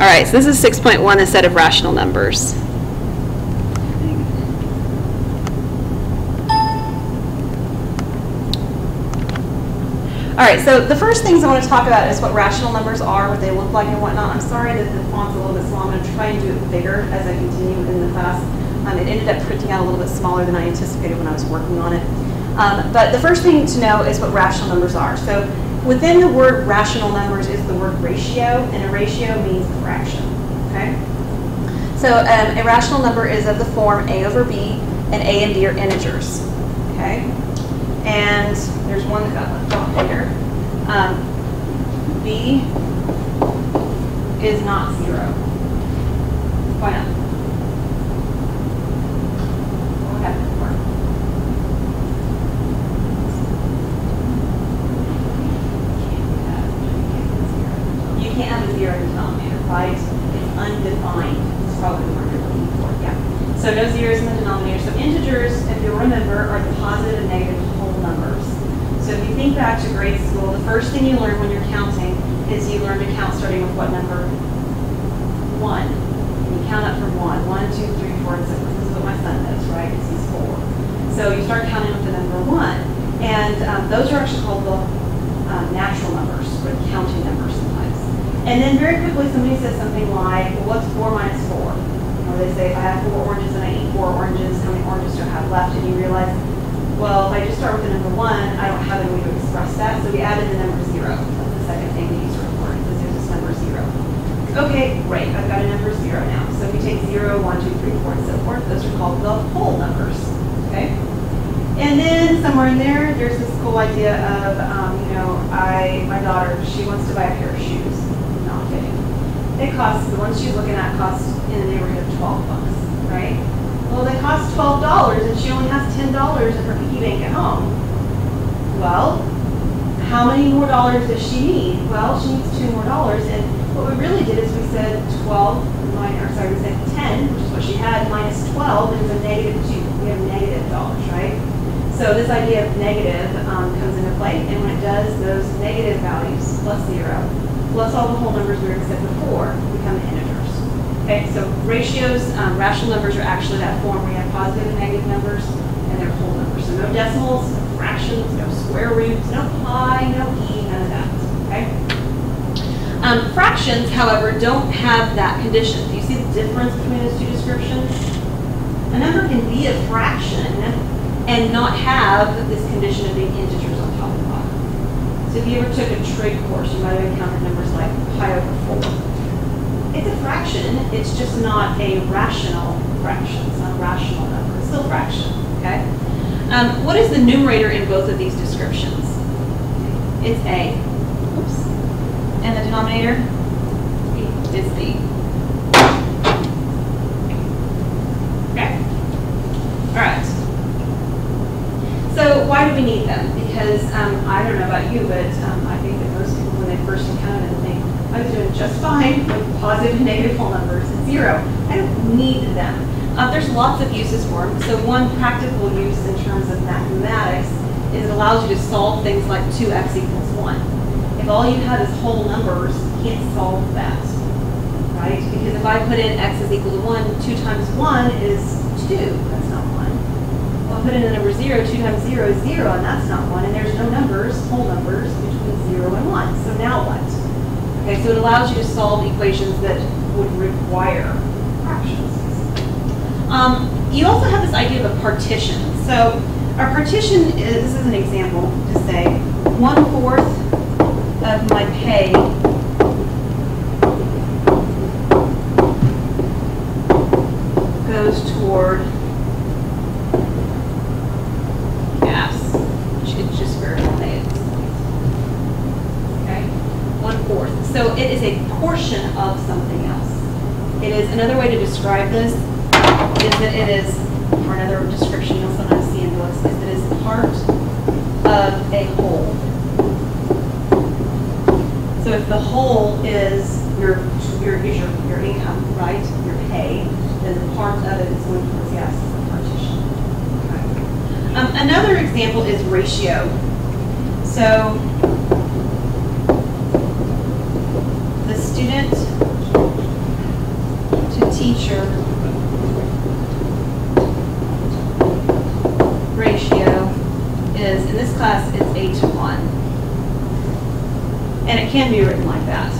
All right, so this is 6.1, a set of rational numbers. All right, so the first things I want to talk about is what rational numbers are, what they look like and whatnot. I'm sorry that the font's a little bit small. I'm going to try and do it bigger as I continue in the class. It ended up printing out a little bit smaller than I anticipated when I was working on it. But the first thing to know is what rational numbers are. So within the word rational numbers is the word ratio, and a ratio means a fraction, okay? So a rational number is of the form a over b, and a and b are integers, okay? And there's one that got left off here. B is not 0. Why not? What happened before? You can't have a 0 in the denominator, right? It's undefined. It's probably the word you're looking for, yeah. So no zeros in the denominator. So integers, if you'll remember, are the positive and negative whole numbers. So if you think back to grade school, the first thing you learn when you're counting is you learn to count starting with what number? 1. And you count up from 1. 1, 2, 3, 4, and so forth. This is what my son does, right? Because he's 4. So you start counting with the number 1. And those are actually called the natural numbers, or counting numbers sometimes. And then very quickly somebody says something like, well, what's 4 minus 4? Or they say, if I have 4 oranges and I eat 4 oranges, how many oranges do I have left? And you realize, well, if I just start with the number 1, I don't have any way to express that. So we added the number 0. That's the second thing we use to report, because there's this number 0. Okay, great. I've got a number 0 now. So if we take 0, 1, 2, 3, 4, and so forth, those are called the whole numbers. Okay? And then somewhere in there, there's this cool idea of, my daughter, she wants to buy a pair of shoes. Not kidding. It costs, the ones she's looking at cost in the neighborhood of $12, right? Well, they cost $12 and she only has $10 in her piggy bank at home. Well, how many more dollars does she need? Well, she needs $2 more. And what we really did is we said we said 10, which is what she had, minus 12 is a negative 2. We have negative dollars, right? So this idea of negative comes into play, and when it does, those negative values plus 0, plus all the whole numbers we said before, become integers. Okay, so ratios, rational numbers are actually that form where you have positive and negative numbers, and they're whole numbers. So no decimals, no fractions, no square roots, no pi, no e, none of that. Okay. Fractions, however, don't have that condition. Do you see the difference between those two descriptions? A number can be a fraction and not have this condition of being integers on top and bottom. So if you ever took a trig course, you might have encountered numbers like pi over 4. It's a fraction, it's just not a rational fraction. It's not a rational number. It's still a fraction, okay? What is the numerator in both of these descriptions? It's A. Oops. And the denominator? B. It's B. Okay? All right. So why do we need them? Because I don't know about you, but I think that most people, when they first encounter them, think, I was doing just fine with positive and negative whole numbers and 0. I don't need them. There's lots of uses for them. So one practical use in terms of mathematics is it allows you to solve things like 2x equals 1. If all you have is whole numbers, you can't solve that, right? Because if I put in x is equal to 1, 2 times 1 is 2. That's not 1. Well, I put in the number 0, 2 times 0 is 0, and that's not 1. And there's no numbers, whole numbers, between 0 and 1. So now what? Okay, so it allows you to solve equations that would require fractions. You also have this idea of a partition. So our partition is, this is an example to say, 1/4 of my pay goes toward gas, which is just variable pay at this point. Okay, 1/4. So it is a portion of something else. It is, another way to describe this is that it is, or another description you'll sometimes see in books, is that it is part of a whole. So if the whole is your income, right, your pay, then the part of it is going towards gas as a partition. Okay. Another example is ratio. So the student teacher ratio is, in this class, it's 8:1. And it can be written like that.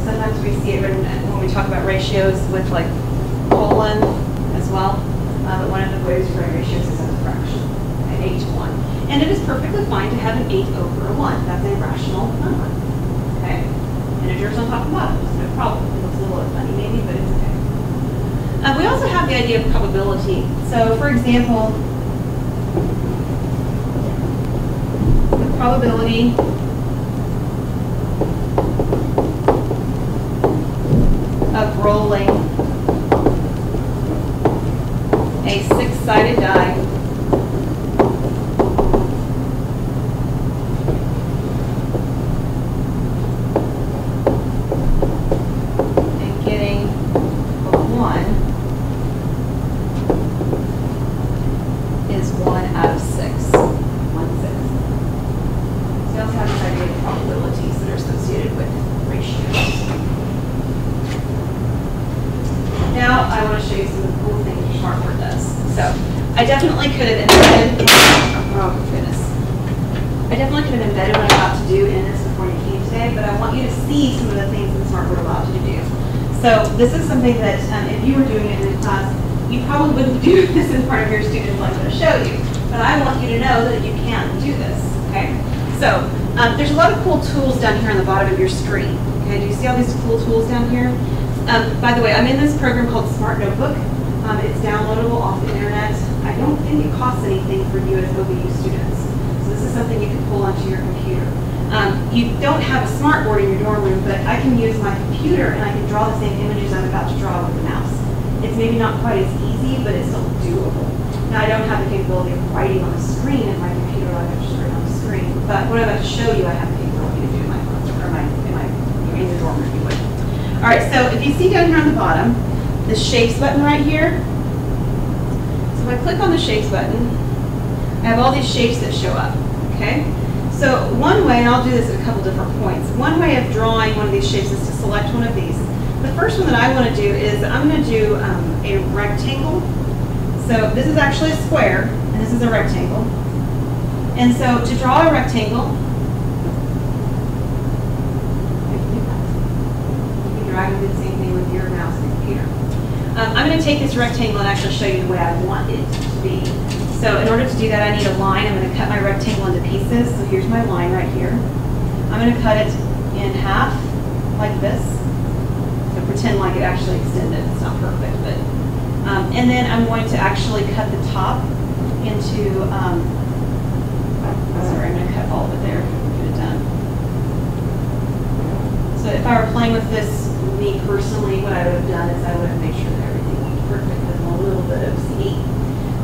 Sometimes we see it written when we talk about ratios with like colon as well. But one of the ways to write ratios is as a fraction, at 8:1. And it is perfectly fine to have an 8 over a 1. That's a rational number. Okay? Integers on top and bottom, there's no problem. It looks a little funny maybe, but it's okay. We also have the idea of probability. So for example, the probability of rolling a 6-sided die and getting a 1 is 1 out of 6. 1/6. So we also have this idea of probabilities that are associated with ratios. Now I want to show you some of the cool things Smartboard does. So I definitely could have embedded, oh goodness. I definitely could have embedded what I'm about to do in this before you came today, but I want you to see some of the things that Smartboard allows you to do. So this is something that if you were doing it in a class, you probably wouldn't do this in front of your students like I'm going to show you. But I want you to know that you can do this, okay? So there's a lot of cool tools down here on the bottom of your screen. Okay, do you see all these cool tools down here? By the way, I'm in this program called Smart Notebook. It's downloadable off the internet. I don't think it costs anything for you as OBU students. So this is something you can pull onto your computer. You don't have a smartboard in your dorm room, but I can use my computer and I can draw the same images I'm about to draw with the mouse. It's maybe not quite as easy, but it's still doable. Now I don't have the capability of writing on the screen in my computer like I just write on the screen, but what I'm about to show you, I have the capability to do in my classroom, or in the dorm room, if you would. All right, so if you see down here on the bottom, the Shapes button right here. So if I click on the Shapes button, I have all these shapes that show up, okay? So one way, and I'll do this at a couple different points, one way of drawing one of these shapes is to select one of these. The first one that I want to do is I'm going to do a rectangle. So this is actually a square, and this is a rectangle. And so to draw a rectangle, I can do the same thing with your mouse and computer. I'm going to take this rectangle and actually show you the way I want it to be. So in order to do that, I need a line. I'm going to cut my rectangle into pieces. So here's my line right here. I'm going to cut it in half, like this. So pretend like it actually extended. It's not perfect, but. And then I'm going to actually cut the top into, sorry, I'm going to cut all of it there. Get it done. So if I were playing with this, me personally, what I would have done is I would have made sure that everything was perfect with a little bit of CD.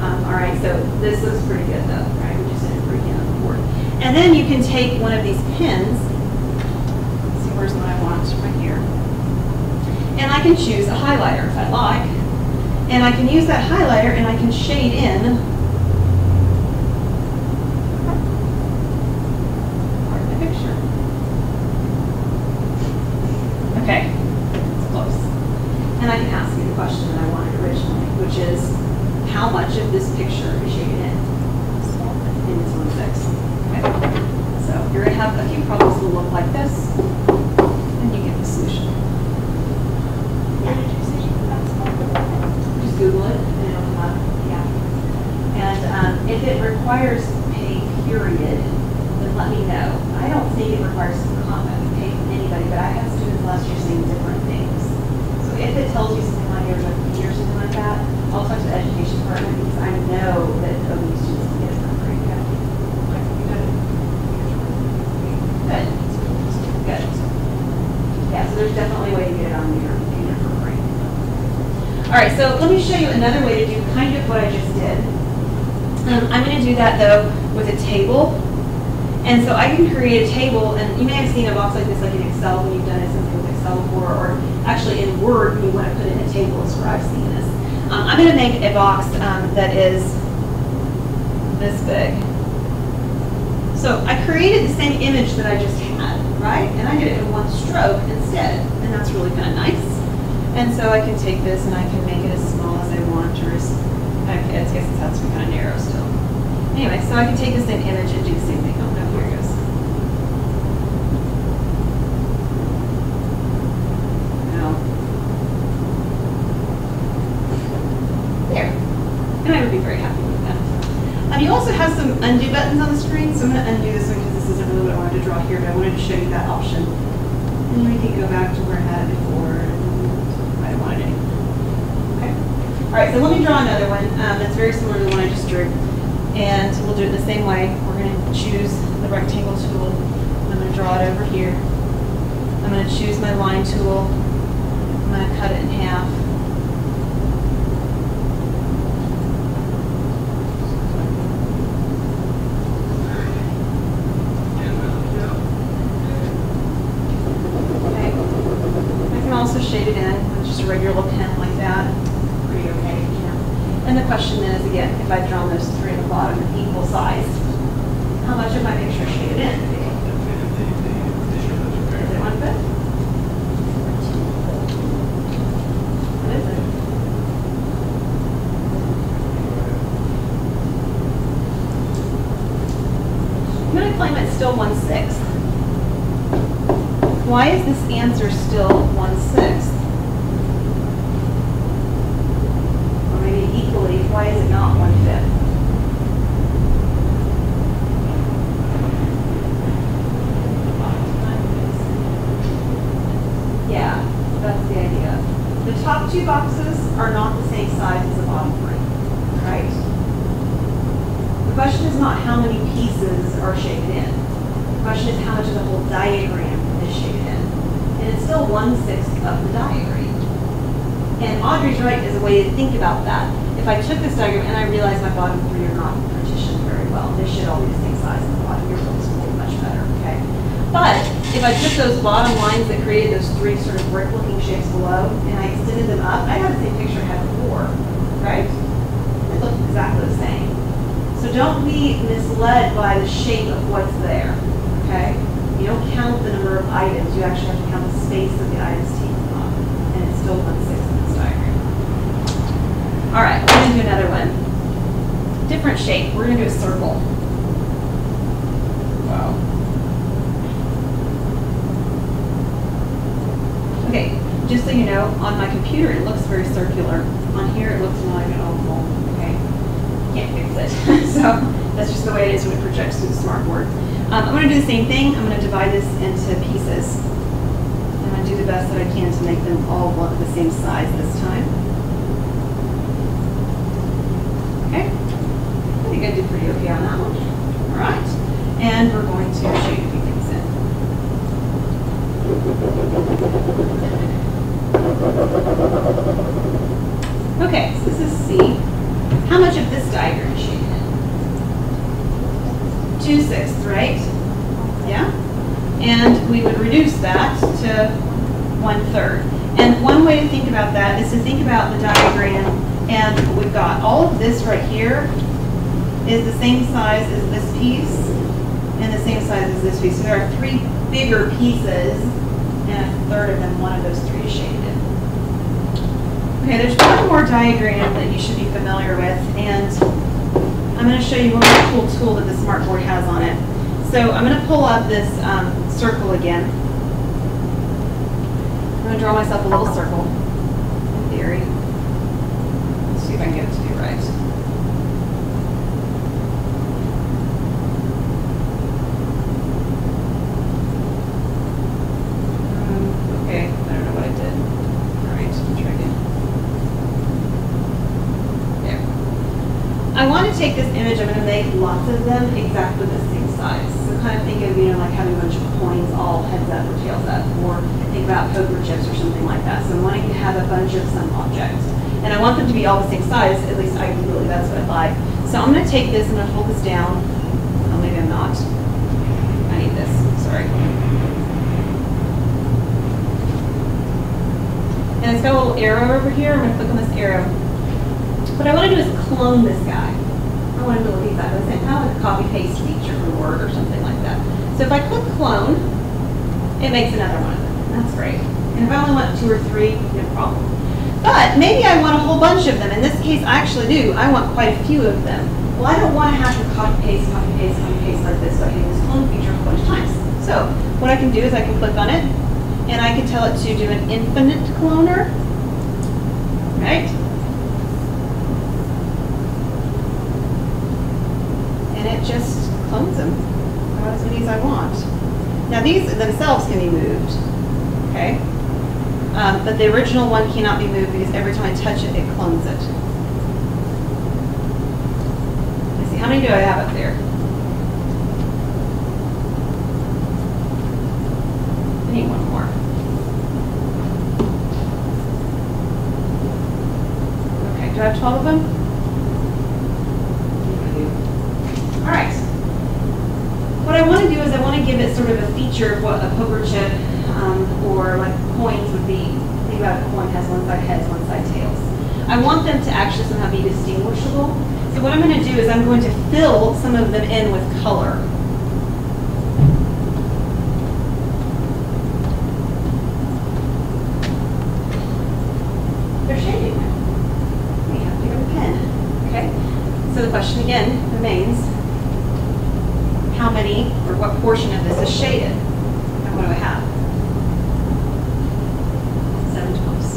All right, so this looks pretty good though, right? We just didn't bring it on the board. And then you can take one of these pins. Let's see, where's the one I want? Right here. And I can choose a highlighter if I like. And I can use that highlighter and I can shade in part of the picture. Okay, it's close. And I can ask you the question that I wanted originally, which is, how much of this picture is shaded in? And it's 1/6. Okay? So you're going to have a few problems that will look like this, and you get the solution. Just Google it, and it'll come up. Yeah. And if it requires a period, then let me know. I don't think it requires some comment pay from anybody, but I have students last year saying different things. So if it tells you something like there's a fee or something like that, I'll talk to the education department because I know that OBU students can get it for free. Good. Good. Good. Yeah, so there's definitely a way to get it on your computer for free. All right, so let me show you another way to do kind of what I just did. I'm going to do that, though, with a table. And so I can create a table, and you may have seen a box like this like in Excel when you've done something with Excel before, or actually in Word when you want to put it in a table is where I've seen this. I'm going to make a box that is this big. So I created the same image that I just had, right? And I did it in one stroke instead, and that's really kind of nice. And so I can take this and I can make it as small as I want, or as, I guess it has to be kind of narrow still. Anyway, so I can take the same image and do the same thing. Oh no, here it goes. No. There. And I would be very happy with that. You also have some undo buttons on the screen, so I'm going to undo this one because this isn't really what I wanted to draw here, but I wanted to show you that option. And we can go back to where I had it before, and I don't want it anymore. Okay. All right, so let me draw another one that's very similar to the one I just drew. And we'll do it the same way. We're going to choose the rectangle tool. I'm going to draw it over here. I'm going to choose my line tool. I'm going to cut it in half. Shade it in with just a regular little pen like that. Pretty okay, you know. And the question then is, again, if I've drawn those three at the bottom equal sized, how much of my picture shaded in? Is it 1/5? What is it? I'm going to claim it's still 1/6. Why is this answer still 1/6? Or maybe equally, why is it not 1/5? Yeah, that's the idea. The top two boxes are not the same size as the bottom three, right? The question is not how many pieces are shaded in. The question is how much of the whole diagram is shaded in. And it's still 1/6 of the diagram. And Audrey's right is a way to think about that. If I took this diagram and I realized my bottom three are not partitioned very well, they should all be the same size as the bottom. Your focus will be much better, okay? But if I took those bottom lines that created those three sort of brick-looking shapes below and I extended them up, I had the same picture I had before, right? It looked exactly the same. So don't be misled by the shape of what's there, okay? You don't count the number of items, you actually have to count the space of the items taken up. And it's still 1/6 in this diagram. All right, we're gonna do another one. Different shape, we're gonna do a circle. Wow. Okay, just so you know, on my computer it looks very circular. On here it looks more like an oval, okay? Can't fix it. So that's just the way it is when it projects through the smartboard. I'm going to do the same thing. I'm going to divide this into pieces. I'm going to do the best that I can to make them all look the same size this time. Okay. I think I did pretty okay on that one. All right. And we're going to shade a few things in. Okay, so this is C. How much of this diagram is shaded in? 2/6, right? Yeah? And we would reduce that to 1/3. And one way to think about that is to think about the diagram, and we've got all of this right here is the same size as this piece and the same size as this piece. So there are three bigger pieces, and 1/3 of them, one of those three is shaded in. Okay, there's one more diagram that you should be familiar with, and I'm going to show you one more cool tool that the smartboard has on it. So I'm going to pull up this circle again. I'm going to draw myself a little circle, in theory. Let's see if I can get it to do right. Okay, I don't know what I did. All right, I'll try again. There. I want to take this image, I'm going to make lots of them exactly the same size. So kind of think of, you know, like having a bunch of coins all heads up or tails up, or think about poker chips or something like that. So I'm wanting to have a bunch of some objects. And I want them to be all the same size, at least ideally, that's what I'd like. So I'm going to take this, I'm going to hold this down. Oh, maybe I'm not. I need this, sorry. And it's got a little arrow over here. I'm going to click on this arrow. What I want to do is clone this guy. I want him to look exactly the same, kind of like a copy-paste feature from Word or something like that. So if I click clone, it makes another one of them. That's great. And if I only want 2 or 3, no problem. But maybe I want a whole bunch of them. In this case, I actually do. I want quite a few of them. Well, I don't want to have to copy, paste, copy, paste, copy, paste like this by hitting this clone feature a bunch of times. So what I can do is I can click on it, and I can tell it to do an infinite cloner, right? And it just clones them as many as I want. Now these themselves can be moved, okay? But the original one cannot be moved because every time I touch it, it clones it. Let's see, how many do I have up there? I need one more. Okay, do I have 12 of them? All right. What I want to do is I want to give it sort of a feature of what a poker chip or like coins would be. Think about a coin has one side heads, one side tails. I want them to actually somehow be distinguishable. So what I'm going to do is I'm going to fill some of them in with color. They're shading. We have to get a pen. Okay. So the question again remains, how many or what portion of this is shaded? And what do I have? 7 12s.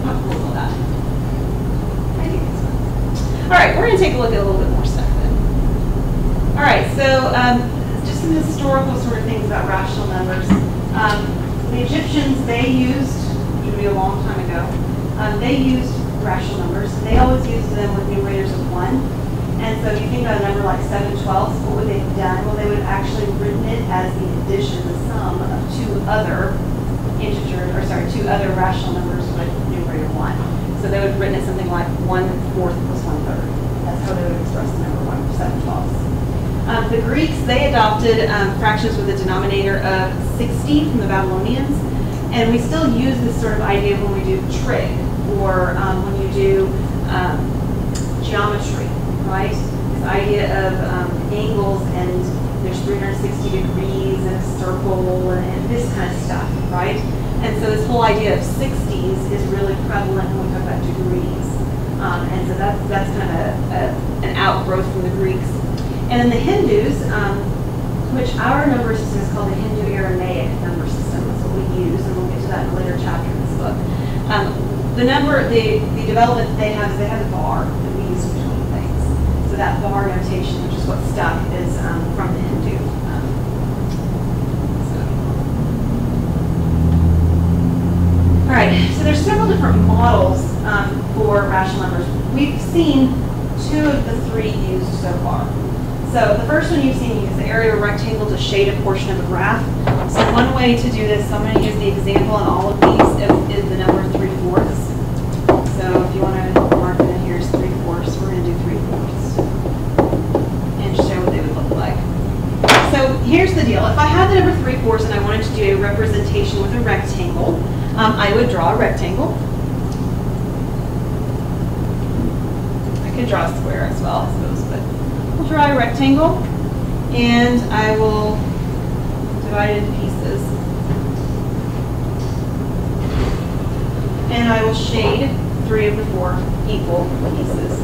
Not cool with all that. I think it's fun. All right, we're going to take a look at a little bit more stuff then. All right, so just some historical sort of things about rational numbers. The Egyptians, they used, which would be a long time ago, they used rational numbers. They always used them with numerators of 1. And so if you think about a number like 7 12ths, what would they have done? Well, they would have actually written it as the addition, the sum of 2 other integers, or sorry, 2 other rational numbers with numerator 1. So they would have written it something like 1/4 plus 1/3. That's how they would express the number 1 for 7 12ths. The Greeks, they adopted fractions with a denominator of 60 from the Babylonians. And we still use this sort of idea when we do trig, or when you do geometry, right? This idea of angles, and there's 360 degrees and a circle and this kind of stuff, right? And so this whole idea of 60s is really prevalent when we talk about degrees. And so that's kind of an outgrowth from the Greeks. And then the Hindus, which our number system is called the Hindu-Aramaic number system. That's what we use, and we'll get to that in a later chapter in this book. The development that they have is they have a bar that we use between things. So that bar notation, which is what stuck, is from the Hindu. All right, so there's several different models for rational numbers. We've seen 2 of the 3 used so far. So the first one you've seen is the area of a rectangle to shade a portion of a graph. So one way to do this, so I'm going to use the example on all of these, is the number 3/4. So if you want to mark it in here as 3/4, we're going to do 3/4 and show what they would look like. So here's the deal. If I had the number 3/4 and I wanted to do a representation with a rectangle, I would draw a rectangle. I could draw a square as well, I suppose, but I'll draw a rectangle, and I will divide it into pieces. And I will shade 3 of the 4 equal pieces.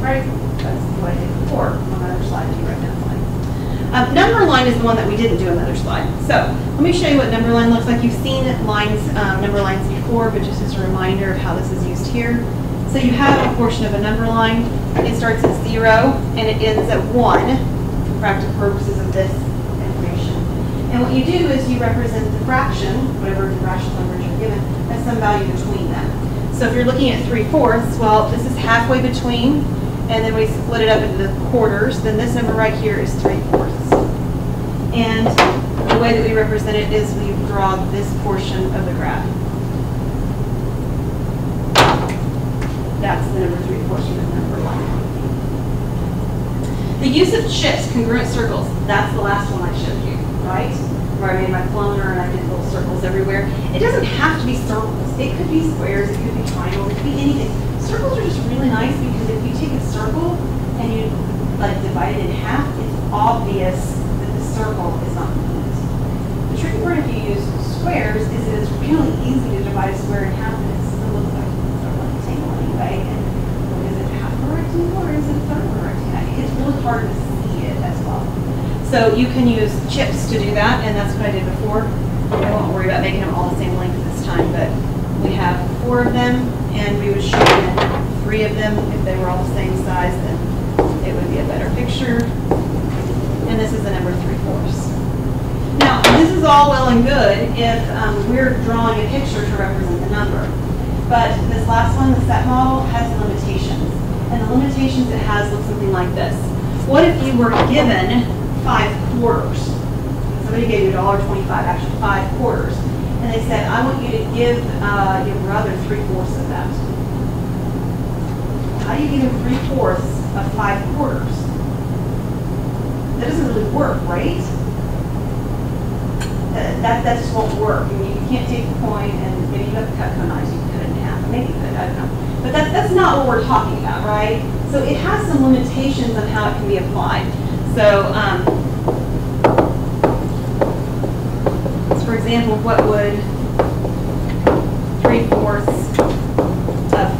Right? That's what I did before on another slide. You write down the line. Number line is the one that we didn't do on the other slide. So let me show you what number line looks like. You've seen lines, number lines before, but just as a reminder of how this is used here. So you have a portion of a number line. It starts at 0 and it ends at 1 for practical purposes of this information. And what you do is you represent the fraction, whatever rational numbers you're given, as some value between them. So if you're looking at 3/4, well, this is halfway between, and then we split it up into the quarters, then this number right here is 3/4. And the way that we represent it is we draw this portion of the graph. That's the number 3/4 of number 1. The use of shifts, congruent circles, that's the last one I showed you, right? Where I made my cloner and I did little circles everywhere. It doesn't have to be circles. It could be squares, it could be triangles, it could be anything. Circles are just really nice because if you take a circle and you like divided in half, it's obvious that the circle is not complete. The tricky part if you use squares is that it's really easy to divide a square in half, and it still looks like a rectangle anyway. And is it half a rectangle or is it a third of a rectangle? It's really hard to see it as well. So you can use chips to do that, and that's what I did before. I won't worry about making them all the same length this time, but we have 4 of them, and we would show you 3 of them. If they were all the same size, then it would be a better picture. And this is the number 3/4. Now, this is all well and good if we're drawing a picture to represent the number. But this last one, the set model, has limitations. And the limitations it has look something like this. What if you were given 5 quarters? Somebody gave you $1.25, actually 5 quarters. And they said, I want you to give your brother 3/4 of that. How do you give him 3/4 of 5 quarters? That doesn't really work, right? That just won't work. I mean, you can't take the coin and maybe you have to cut knives, you can cut it in half. Maybe you could, I don't know. But that's not what we're talking about, right? So it has some limitations on how it can be applied. So, for example, what would 3/4 of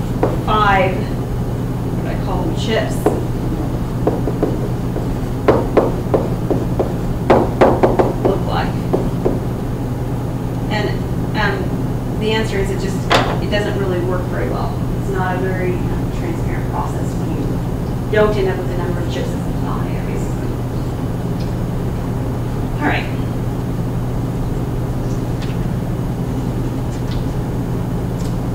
5, what do I call them, chips, look like? And the answer is it doesn't really work very well. It's not a very transparent process when you don't end up with a number of chips as a denominator, basically. All right.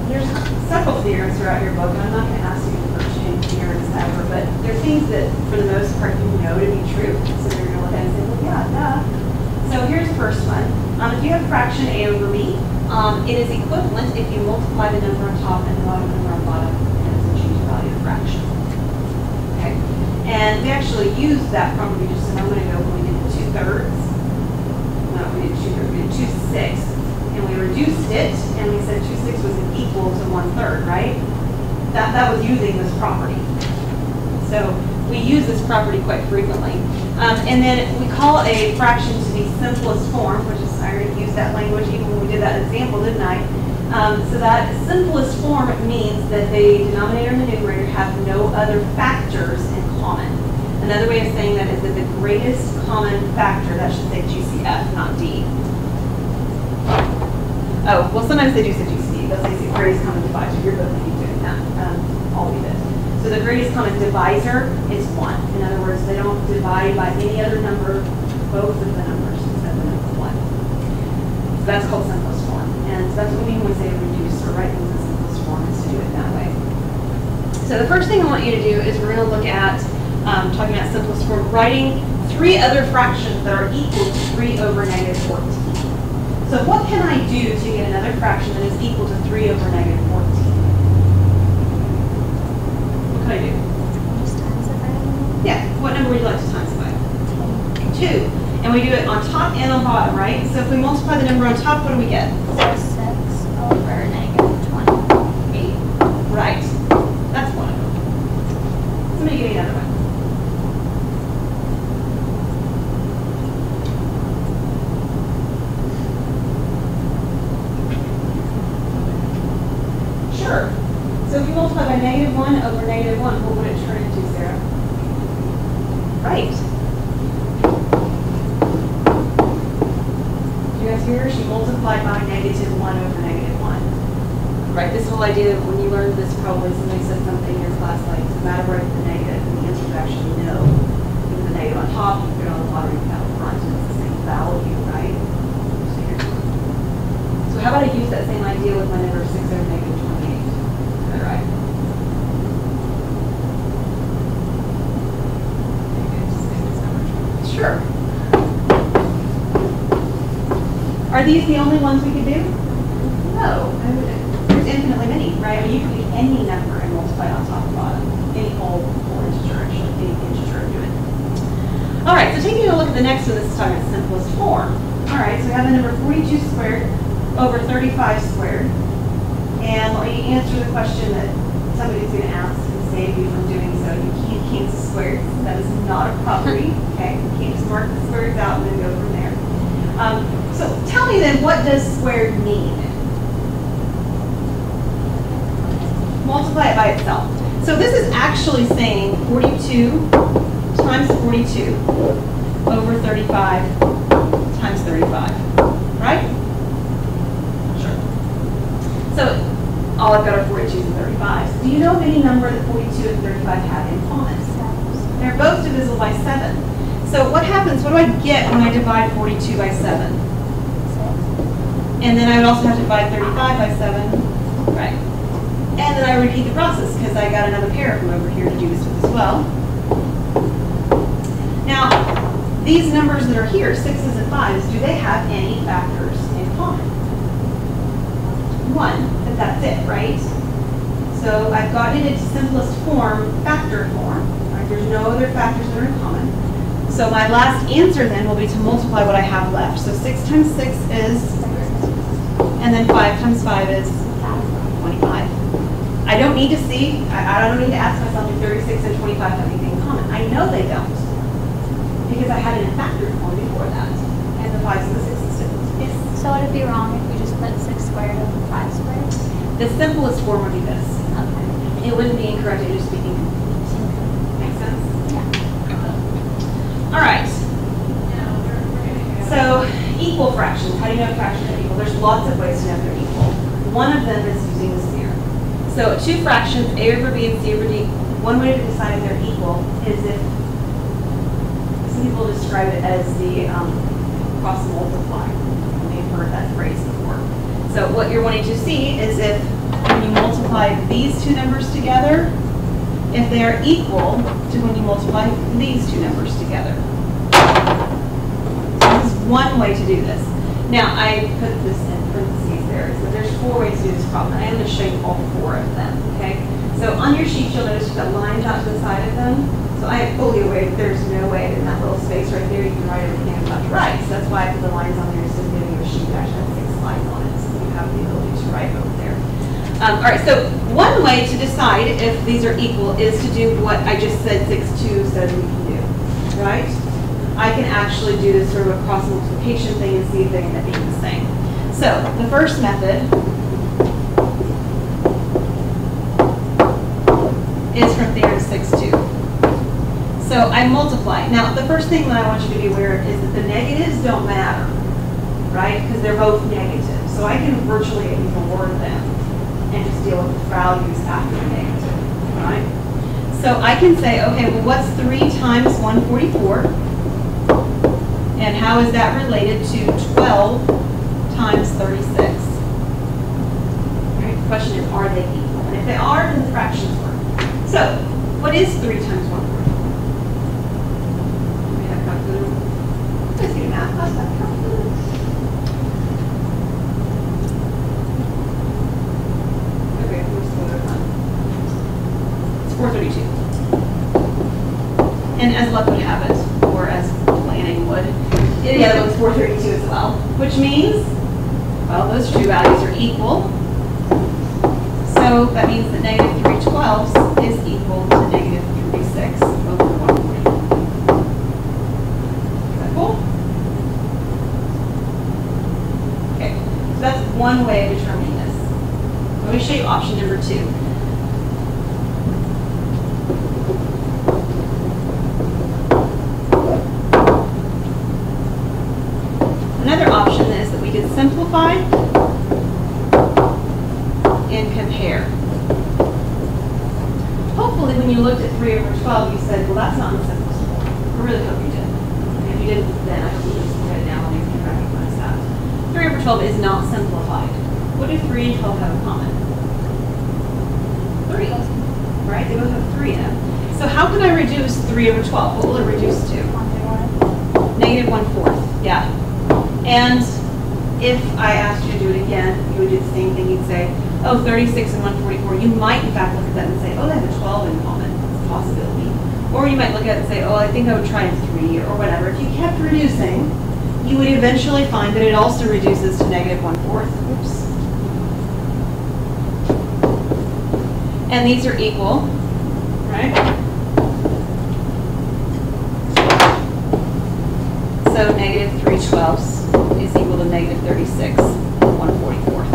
There's several theorems throughout your book, and I'm not going to ask you to understand theorems ever, but they're things that, for the most part, you know to be true. So you're going to look at it and say, well, yeah, duh. So here's the first one. If you have fraction a over b, it is equivalent if you multiply the number on top and the bottom number on bottom, and it's a change value of fraction. Okay? And we actually used that property just a moment ago when we did the 2/3. No, we did 2/3. We did 2/6. And we reduced it, and we said 2/6 was equal to 1/3, right? That was using this property. So we use this property quite frequently. And then we call a fraction to the simplest form, which is, I already used that language even when we did that example, didn't I? So that simplest form means that the denominator and the numerator have no other factors in common. Another way of saying that is that the greatest common factor, that should say GCF, not D. Oh, well, sometimes they do say GCD. They'll say greatest common divisor. You're both going to be doing that. I'll leave it. So the greatest common divisor is 1. In other words, they don't divide by any other number, both of the numbers, except the number 1. So that's called simplest form. And that's what we mean when we say reduce or write things in simplest form, is to do it that way. So the first thing I want you to do is we're going to look at, talking about simplest form, writing 3 other fractions that are equal to 3 over negative 14. So what can I do to get another fraction that is equal to 3 over negative 14? What can I do? Just times it by. Yeah, what number would you like to times it by? 2. And we do it on top and on bottom, right? So if we multiply the number on top, what do we get? 6 over negative 28. Right. That's one of them. Somebody give me another one. Sure. So if you multiply by negative 1 over negative 1, what would it turn into, Sarah? Right. You guys hear her? She multiplied by negative 1 over negative 1. Right, this whole idea of when you learned this, probably somebody said something in your class like, does it matter where the negative? And the answer is actually no. You put the negative on top, you put it on the bottom, you put it on the front, and it's the same value, right? So how about I use that same idea with my number 6 over negative 28? Is that right? Sure. Are these the only ones we could do? No. There's infinitely many, right? I mean, you can pick any number and multiply on top and bottom. Any whole integer, actually. Any integer do it. All right, so taking a look at the next one, this is talking about simplest form. All right, so we have the number 42 squared over 35 squared. And let me answer the question that somebody's going to ask and save you from doing so. You can't cancel squares. That is not a property. Okay, you can't just mark the squares out and then go from there. So tell me then, what does squared mean? Multiply it by itself. So this is actually saying 42 times 42 over 35 times 35, right? Sure. So all I've got are 42s and 35s. Do you know of any number that 42 and 35 have in common? They're both divisible by 7. So what happens, what do I get when I divide 42 by 7? And then I would also have to divide 35 by 7, right? And then I repeat the process because I got another pair of them over here to do this with as well. Now, these numbers that are here, 6s and 5s, do they have any factors in common? 1, but that's it, right? So I've gotten it into simplest form, factor form. Right? There's no other factors that are in common. So my last answer then will be to multiply what I have left. So 6 times 6 is, and then 5 times 5 is 25. I don't need to see, I don't need to ask myself if 36 and 25 have anything in common. I know they don't, because I had it in factor form before that, and the 5s and the 6s didn't. Yes. So would it be wrong if we just put 6 squared over 5 squared? The simplest form would be this. Okay. It wouldn't be incorrect, it would just be incomplete. Make sense? Yeah. All right. So equal fractions. How do you know fractions are equal? There's lots of ways to know they're equal. One of them is using the sphere. So two fractions, a over b and c over d, one way to decide if they're equal is if some people describe it as the cross multiply. You've heard that phrase before. So what you're wanting to see is if when you multiply these two numbers together, if they are equal to when you multiply these two numbers together. So this is one way to do this. Now I put this in parentheses there. So there's 4 ways to do this problem. I am going to show you all 4 of them. Okay. So on your sheet you'll notice you've got lines out to the side of them. So I am fully aware that there's no way in that little space right there you can write everything I'm about to write. So that's why I put the lines on there instead of giving you a sheet that actually has 6 lines on it. So you have the ability to write over there. All right, so one way to decide if these are equal is to do what I just said 6-2 says we can do, right? I can actually do this sort of a cross multiplication thing and see if they end up being the same. So the first method is from there to 6-2. So I multiply. Now the first thing that I want you to be aware of is that the negatives don't matter, right? Because they're both negative. So I can virtually ignore them and just deal with the values after the negative, right? So I can say, okay, well, what's 3 times 144? And how is that related to 12 times 36? Right? The question is, are they equal? And if they are, then the fractions work. So, what is 3 times 144? Do we have a calculator? Let's do math. How's that calculator? It's 432. And as luck would have it, or as planning would, the other one's 432 as well. Which means, well, those two values are equal. So that means that negative 3/12 is equal to negative 36 over 144. Is that cool? Okay, so that's one way of determining this. Let me show you option number 2. Another option is that we could simplify and compare. Hopefully when you looked at 3 over 12, you said, well, that's not in the simplest form. I really hope you did. And if you didn't, then I hope you just write it down and you can recognize that. 3 over 12 is not simplified. What do 3 and 12 have in common? 3, right? They both have 3 in them. So how can I reduce 3 over 12? What will it reduce to? Negative 1/4, yeah. And if I asked you to do it again, you would do the same thing. You'd say, oh, 36 and 144. You might, in fact, look at that and say, oh, they have a 12 in common. It's a possibility. Or you might look at it and say, oh, I think I would try a 3 or whatever. If you kept reducing, you would eventually find that it also reduces to negative 1/4. Oops. And these are equal. right? So negative 3/12 is equal to negative 36 1/44.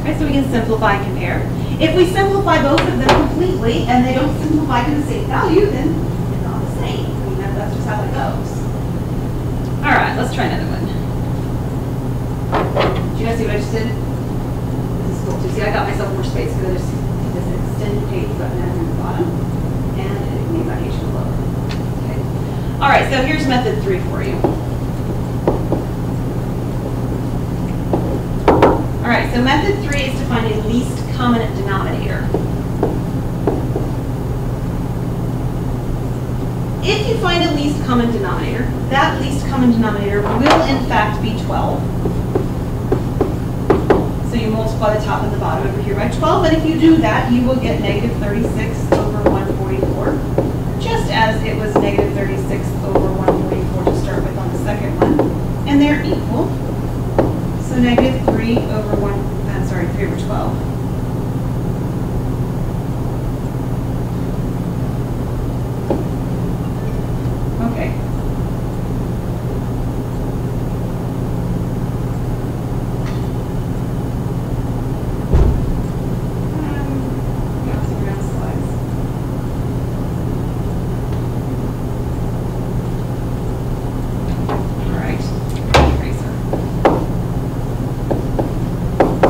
Okay, so we can simplify and compare. If we simplify both of them completely and they don't simplify to the same value, then it's not the same. I mean, that's just how that goes. All right, let's try another one. Do you guys see what I just did? This is cool too. See, I got myself more space because there's this extended page button down here at the bottom, and it made my page go lower. Okay. All right, so here's method 3 for you. All right, so method 3 is to find a least common denominator. If you find a least common denominator, that least common denominator will in fact be 12. So you multiply the top and the bottom over here by 12, and if you do that, you will get negative 36 over 144, just as it was negative 36 over 144 to start with on the second one, and they're equal. So negative 3 over 3 over 12. Okay.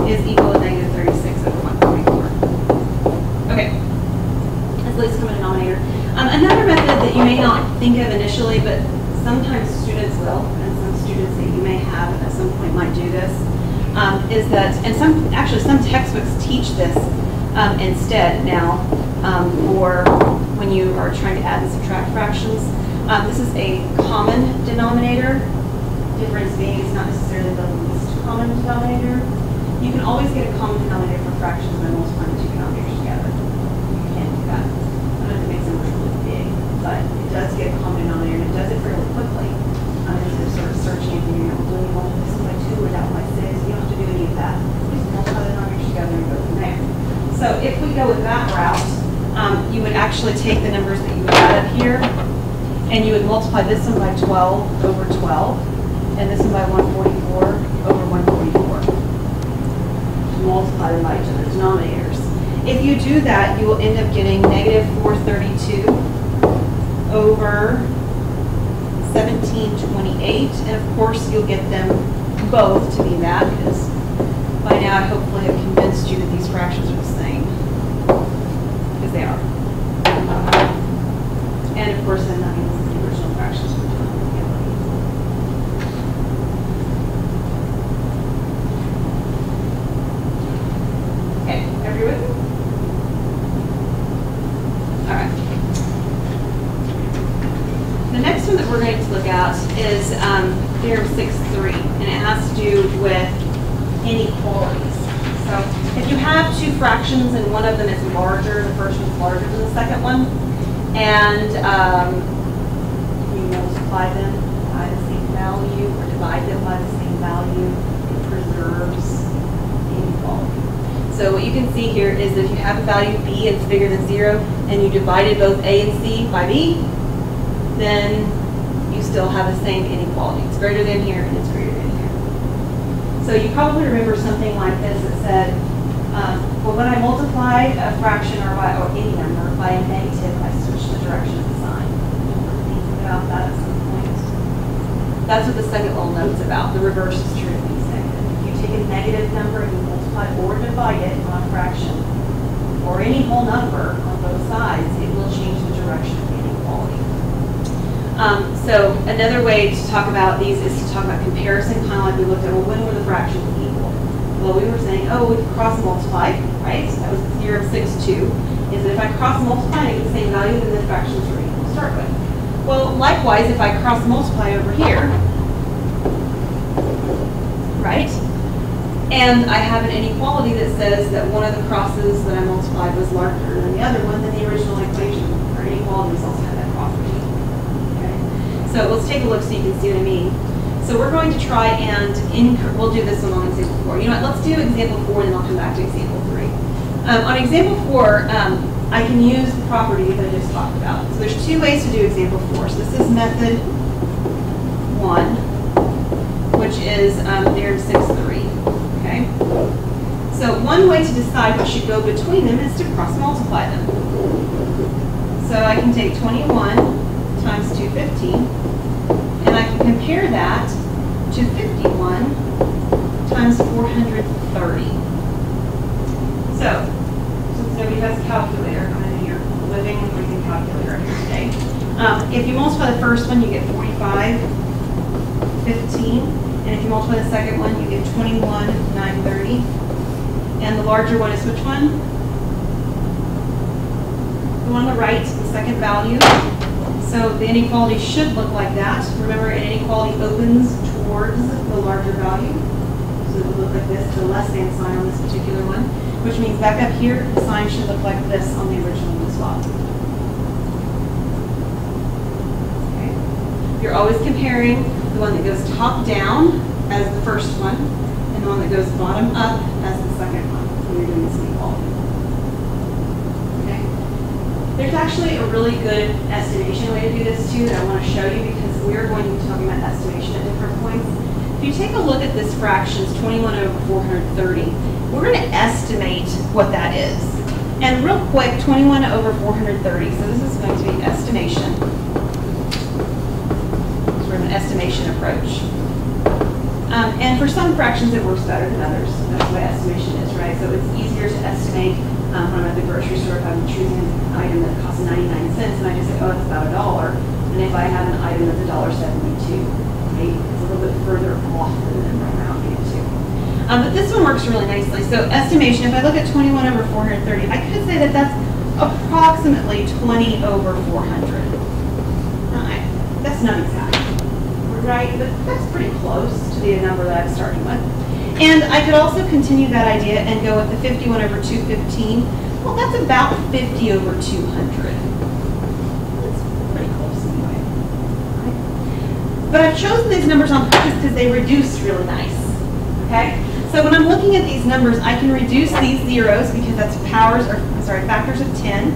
Is equal to negative 36 over 144. Okay, that's the least common denominator. Another method that you may not think of initially, but sometimes students will, and some students that you may have at some point might do this, is that, and some textbooks teach this instead now, or when you are trying to add and subtract fractions. This is a common denominator. Difference being it's not necessarily the least common denominator. You can always get a common denominator for fractions by multiplying the two denominators together. You can do that. I don't know if it makes them really big, but it does get a common denominator, and it does it fairly quickly. Instead of sort of searching and figuring out, doing this one by 2 or that one by 6, you don't have to do any of that. You just multiply the denominators together and go from there. So if we go with that route, you would actually take the numbers that you had up here, and you would multiply this one by 12 over 12, and this one by 144 over 144. Multiply them by each other's denominators. If you do that, you will end up getting negative 432 over 1728, and of course you'll get them both to be that, because by now I hopefully have convinced you that these fractions are the same, because they are. And of course then that means the original fractions are the Okay, everybody with me? All right. The next one that we're going to look at is theorem 6.3, and it has to do with inequalities. So if you have two fractions and one of them is larger, the first one's larger than the second one, and you multiply them by the same value or divide them by the same value, it preserves inequality. So what you can see here is that if you have a value b and it's bigger than 0, and you divided both a and c by b, then you still have the same inequality. It's greater than here and it's greater than here. So you probably remember something like this that said, well, when I multiply a fraction or any number by a negative, I switch the direction of the sign. Think about that at some point. That's what the second little note's about. The reverse is true of these negative. If you take a negative number and you multiply or divide it on a fraction, or any whole number on both sides, it will change the direction of the inequality. So another way to talk about these is to talk about comparison, kind of like we looked at, well, when were the fractions equal? Well, we were saying, oh, we cross multiply, right? That was the theorem 6.2, is that if I cross multiply and I get the same value, then the fractions are equal to start with. Well, likewise, if I cross multiply over here, right? And I have an inequality that says that one of the crosses that I multiplied was larger than the other one, then the original equation or inequalities also have that property. Okay? So let's take a look so you can see what I mean. So we're going to try and we'll do this one on example 4. You know what, let's do example 4 and then I'll come back to example 3. On example 4, I can use the property that I just talked about. So there's two ways to do example 4. So this is method 1, which is theorem 6.3. Okay? So one way to decide what should go between them is to cross multiply them. So I can take 21 times 215, and I can compare that to 51 times 430. So, since nobody has a calculator, I know you're living and breathing calculator here today. If you multiply the first one, you get 45, 15. And if you multiply the second one, you get 21, 930. And the larger one is which one? The one on the right, the second value. So the inequality should look like that. Remember, an inequality opens towards the larger value. So it will look like this, the less than sign on this particular one, which means back up here, the sign should look like this on the original one as well. Okay. You're always comparing the one that goes top down as the first one, and the one that goes bottom up as the second one when you're doing this inequality. Okay. There's actually a really good estimation way to do this too that I want to show you, because we're going to be talking about estimation at different points. If you take a look at this fractions, 21 over 430, we're going to estimate what that is. And real quick, 21 over 430, so this is going to be estimation. Sort of an estimation approach. And for some fractions, it works better than others. That's what estimation is, right? So it's easier to estimate when I'm at the grocery store if I'm choosing an item that costs 99 cents, and I just say, oh, it's about $1. And if I have an item that's $1.72, right? It's a little bit further off than the number I'm rounding it to. But this one works really nicely. So estimation, if I look at 21 over 430, I could say that that's approximately 20 over 400. That's not exact, right? But that's pretty close to the number that I'm starting with. And I could also continue that idea and go with the 51 over 215. Well, that's about 50 over 200. That's pretty close anyway. Right? But I've chosen these numbers on purpose because they reduce really nice. Okay? So when I'm looking at these numbers, I can reduce these zeros because that's factors of 10.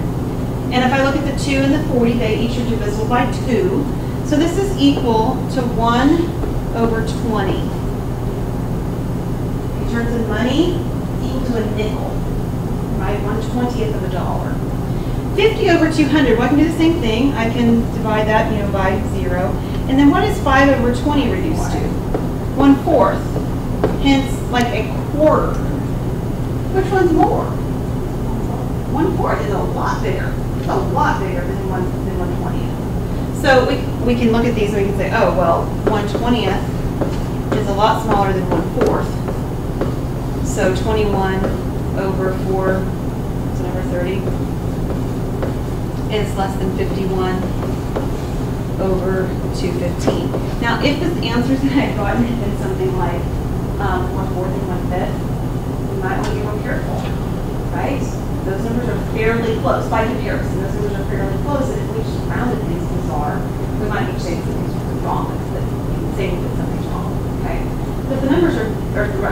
And if I look at the 2 and the 40, they each are divisible by 2. So this is equal to 1 over 20. In terms of money, equal to a nickel, right? 1/20th of a dollar. 50 over 200, well, I can do the same thing. I can divide that, by 0. And then what is 5 over 20 reduced to? 1/4. Hence, like a quarter. Which one's more? 1/4 is a lot bigger. It's a lot bigger than 1/20th. So we can look at these and we can say, oh, well, 1/20th is a lot smaller than 1/4. So 21 over 4, so number 30, is less than 51 over 215. Now, if the answers that I've gotten had been something like 1/4 and 1/5, we might want to be more careful, right? Those numbers are fairly close by comparison. Those numbers are fairly close, and if we just rounded things bizarre, we might be saying something's wrong. Saying that something's wrong, okay? But the numbers are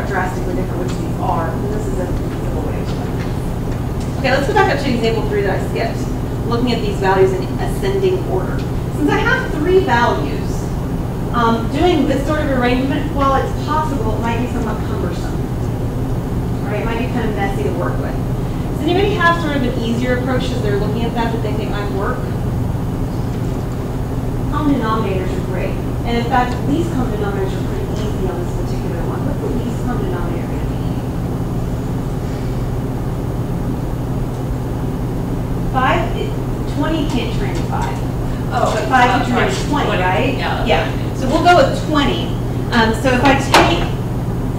drastically different, which these are, and this is a simple way of doing it. Okay, let's go back up to example 3 that I skipped, looking at these values in ascending order. Since I have 3 values, doing this sort of arrangement, while it's possible, it might be somewhat cumbersome. Right? It might be kind of messy to work with. Does anybody have sort of an easier approach as they're looking at that they think might work? Common denominators are great. And in fact, least common denominators are pretty easy on this particular one. What's the least common denominator going to be? 20 can't turn into 5. Oh, but 5 can turn into 20, right? Yeah. So we'll go with 20. So if I take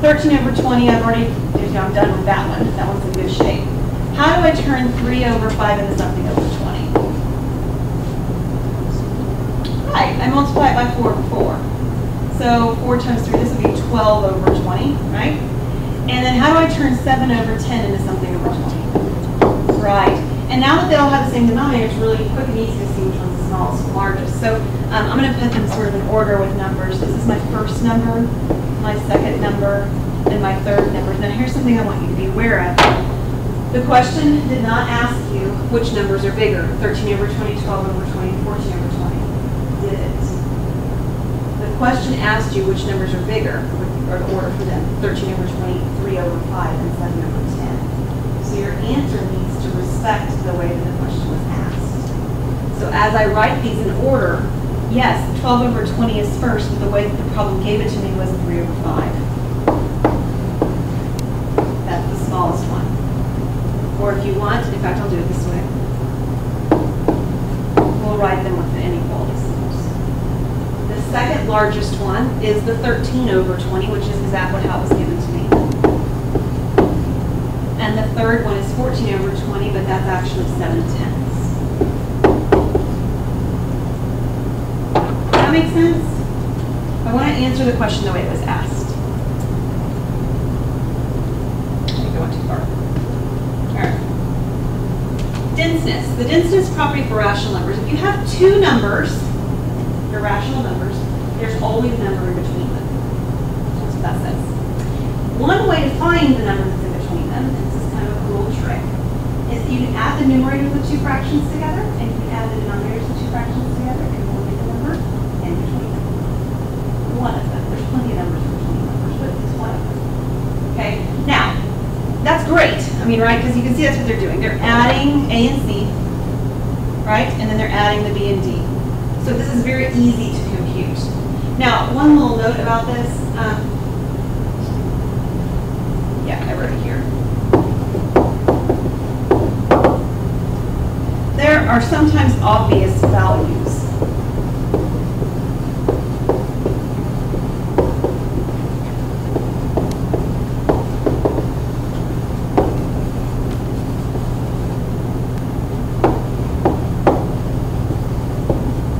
13 over 20, I'm done with that one. That one's in good shape. How do I turn 3 over 5 into something over 20? Right, I multiply it by 4 over 4. So 4 times 3, this would be 12 over 20, right? And then how do I turn 7 over 10 into something over 20? Right. And now that they all have the same denominator, it's really quick and easy to see which one's the smallest and largest. So I'm going to put them sort of in order with numbers. This is my first number, my second number, and my third number. Now here's something I want you to be aware of. The question did not ask you which numbers are bigger, 13 over 20, 12 over 20, 14 over 20. Did it? The question asked you which numbers are bigger, or the order for them, 13 over 20, 3 over 5, and 7 over 10. So your answer needs to respect the way that the question was asked. So as I write these in order, yes, 12 over 20 is first, but the way that the problem gave it to me was 3 over 5. That's the smallest one. Or if you want, in fact, I'll do it this way. We'll write them with the inequality symbols. The second largest one is the 13 over 20, which is exactly how it was given to me. And the third one is 14 over 20, but that's actually 7/10. Does that make sense? I want to answer the question the way it was asked. I think I went too far. All right. Denseness. The denseness property for rational numbers. If you have two numbers, your rational numbers, there's always a number in between them. That's what that says. One way to find the number that's in between them, and this is kind of a cool trick, is you can add the numerator of the two fractions together, and you can add the denominators of the two fractions together, and we'll get the number in between them. One of them. There's plenty of numbers in between numbers, but it's one of them. Okay? Now, that's great. I mean, right? Because you can see that's what they're doing. They're adding A and C, right? And then they're adding the B and D. So this is very easy to compute. Now, one little note about this. Yeah, I wrote it here. There are sometimes obvious values.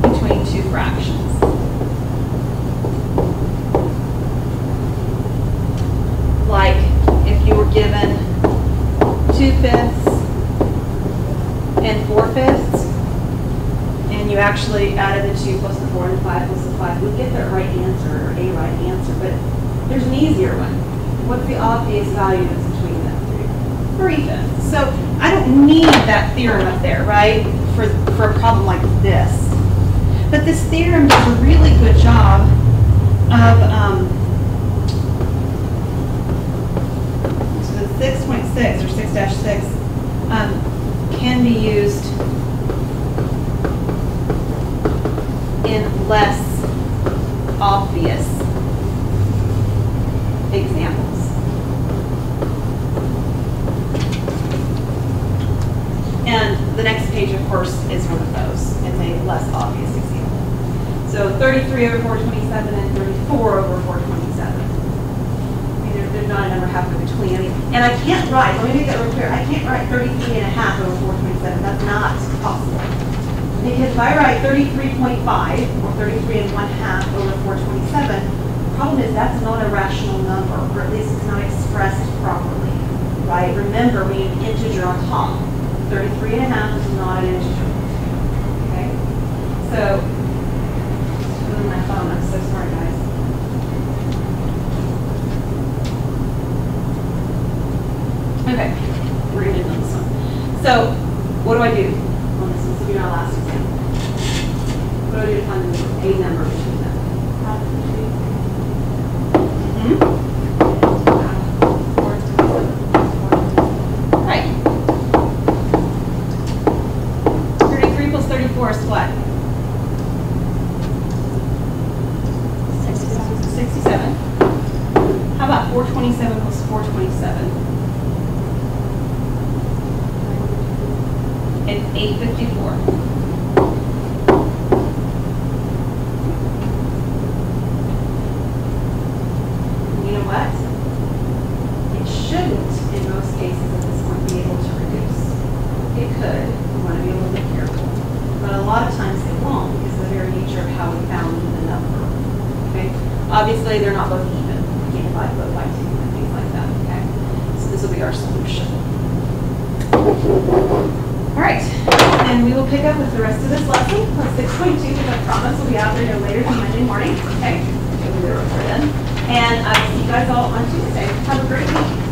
Between two fractions. Like if you were given 2/5 and 4/5, and you actually added the 2 plus the 4 and the 5 plus the 5, we'd get the right answer, or a right answer, but there's an easier one. What's the obvious value that's between them? 3/5. So I don't need that theorem up there, right, for a problem like this. But this theorem does a really good job of, so the 6.6 or 6-6 can be used in less obvious examples. And the next page, of course, is one of those. It's a less obvious example. So 33 over 427 and 34 over 427. I mean, there's not a number halfway between. I mean, and I can't write, let me make that real clear, I can't write 33 and a half over 427. That's not possible. Because if I write 33.5 or 33 and 1/2 over 427, the problem is that's not a rational number, or at least it's not expressed properly, right? Remember, we need an integer on top. 33 and a half is not an integer. Okay? So, on my phone, I'm so sorry, guys. Okay, we're going to do this one. So, what do I do on this one? This will be our last example. What do I do to find a number between them? Right. 33 plus 34 is what? 67. How about 427 plus 427? It's 854. You know what? It shouldn't, in most cases at this point, be able to reduce. It could. We want to be a little bit careful. But a lot of times it won't because of the very nature of how we found the number. Okay? Obviously, they're not both even. We can't divide both by 2 and things like that. Okay? So this will be our solution. All right, and we will pick up with the rest of this lesson on 6.2, which I promise will be out there no later than Monday morning. Okay, we'll be there before then. And I will see you guys all on Tuesday. Have a great week.